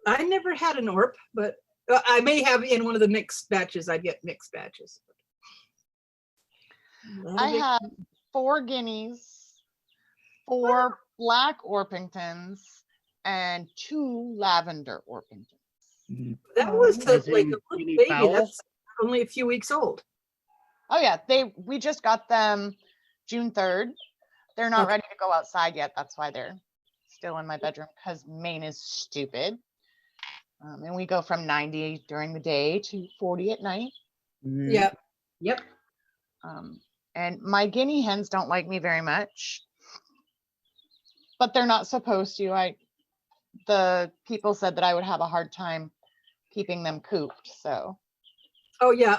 I never had an Orp, but I may have in one of the mixed batches. I get mixed batches. I have 4 guineas, 4 black Orpingtons, and 2 lavender Orpingtons. That was As like in a little guinea baby. fowl? That's only a few weeks old. Oh yeah, we just got them June 3rd. They're not Okay. ready to go outside yet. That's why they're still in my bedroom because Maine is stupid. And we go from 90 during the day to 40 at night. Yeah. Yep. And my guinea hens don't like me very much, but they're not supposed to. The people said that I would have a hard time keeping them cooped. So Oh yeah.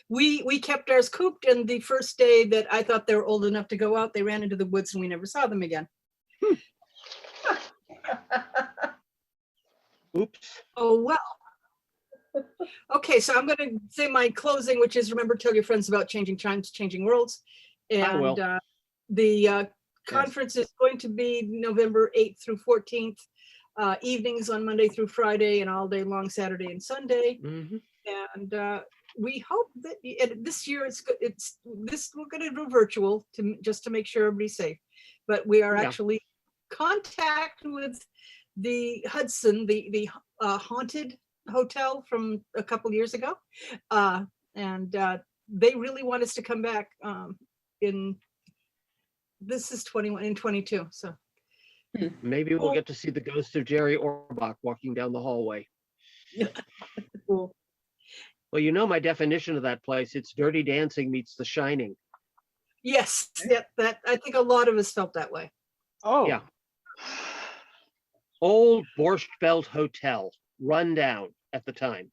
We kept ours cooped, and the first day that I thought they were old enough to go out, they ran into the woods and we never saw them again. Oops. Oh well. Okay, so I'm going to say my closing, which is remember, tell your friends about changing times, changing worlds. I will. And the conference is going to be November 8th through 14th, evenings on Monday through Friday, and all day long Saturday and Sunday. Mhm. And we hope that this year we're going to do virtual just to make sure everybody's safe. But we are Yeah. actually contact with the Hudson, the haunted hotel from a couple years ago, and they really want us to come back this is 21 and 22. So Maybe we'll get to see the ghost of Jerry Orbach walking down the hallway. cool. Well, you know my definition of that place. It's Dirty Dancing meets The Shining. Yes, yeah, that I think a lot of us felt that way. oh Yeah. Old Borscht Belt Hotel, run down at the time.